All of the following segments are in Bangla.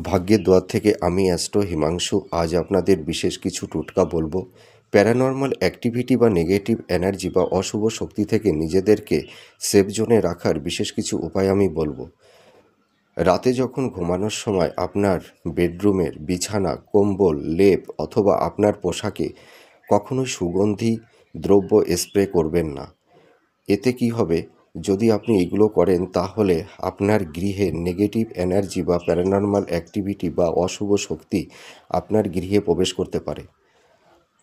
ভাগ্যের দুয়ার থেকে আমি অ্যাস্ট্রো হিমাংশু আজ আপনাদের বিশেষ কিছু টোটকা বলবো। প্যারানর্মাল অ্যাক্টিভিটি বা নেগেটিভ এনার্জি বা অশুভ শক্তি থেকে নিজেদেরকে সেফ জোনে রাখার বিশেষ কিছু উপায় আমি বলবো। রাতে যখন ঘুমানোর সময় আপনার বেডরুমের বিছানা, কম্বল, লেপ অথবা আপনার পোশাকে কখনোই সুগন্ধি দ্রব্য স্প্রে করবেন না। এতে কি হবে, যদি আপনি এগুলো করেন তাহলে আপনার গৃহে নেগেটিভ এনার্জি বা প্যারানর্মাল অ্যাক্টিভিটি বা অশুভ শক্তি আপনার গৃহে প্রবেশ করতে পারে।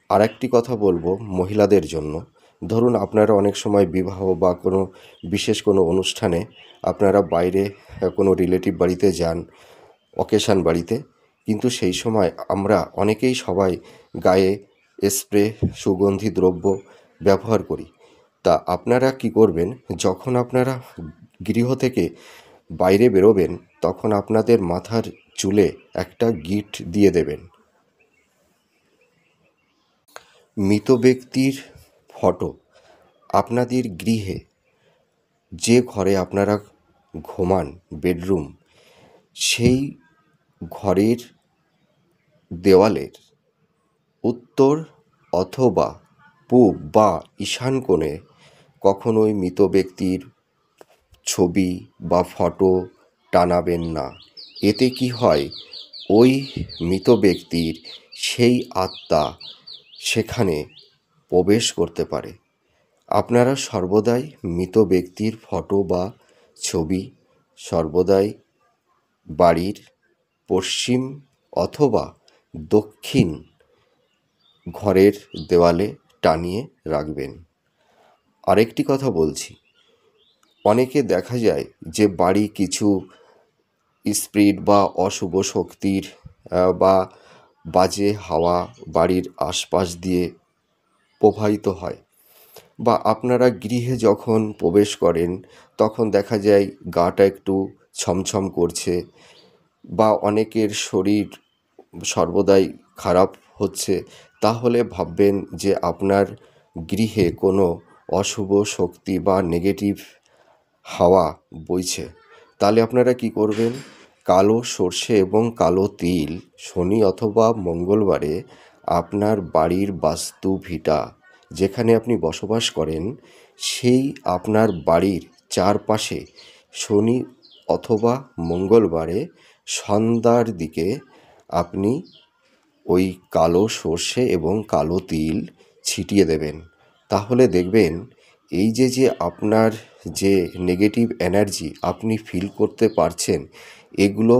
আর একটি কথা বলবো মহিলাদের জন্য। ধরুন আপনারা অনেক সময় বিবাহ বা কোনো বিশেষ কোনো অনুষ্ঠানে আপনারা বাইরে কোনো রিলেটিভ বাড়িতে যান, অকেশান বাড়িতে, কিন্তু সেই সময় আমরা অনেকেই সবাই গায়ে স্প্রে সুগন্ধি দ্রব্য ব্যবহার করি। তা আপনারা কি করবেন, যখন আপনারা গৃহ থেকে বাইরে বেরোবেন তখন আপনাদের মাথার চুলে একটা গিঁট দিয়ে দেবেন। মৃত ব্যক্তির ফটো আপনাদের গৃহে, যে ঘরে আপনারা ঘুমান বেডরুম, সেই ঘরের দেওয়ালের উত্তর অথবা পূব বা ঈশান কোণে কখনোই মৃত ব্যক্তির ছবি বা ফটো টানাবেন না। এতে কি হয়, ওই মৃত ব্যক্তির সেই আত্মা সেখানে প্রবেশ করতে পারে। আপনারা সর্বদাই মৃত ব্যক্তির ফটো বা ছবি সর্বদাই বাড়ির পশ্চিম অথবা দক্ষিণ ঘরের দেওয়ালে টানিয়ে রাখবেন। আরেকটি কথা বলছি, অনেকে দেখা যায় যে বাড়ি কিছু স্পিরিট বা অশুভ শক্তির বা বাজে হাওয়া বাড়ির আশপাশ দিয়ে প্রবাহিত হয়, বা আপনারা গৃহে যখন প্রবেশ করেন তখন দেখা যায় গাটা একটু ছমছম করছে, বা অনেকের শরীর সর্বদাই খারাপ হচ্ছে, তাহলে ভাববেন যে আপনার গৃহে কোনো অশুভ শক্তি বা নেগেটিভ হাওয়া বইছে। তাহলে আপনারা কি করবেন, কালো সর্ষে এবং কালো তিল শনি অথবা মঙ্গলবারে আপনার বাড়ির বাস্তু ভিটা যেখানে আপনি বসবাস করেন সেই আপনার বাড়ির চারপাশে শনি অথবা মঙ্গলবারে সন্ধ্যার দিকে আপনি ওই কালো সর্ষে এবং কালো তিল ছিটিয়ে দেবেন। তাহলে দেখবেন এই যে আপনার যে নেগেটিভ এনার্জি আপনি ফিল করতে পারছেন, এগুলো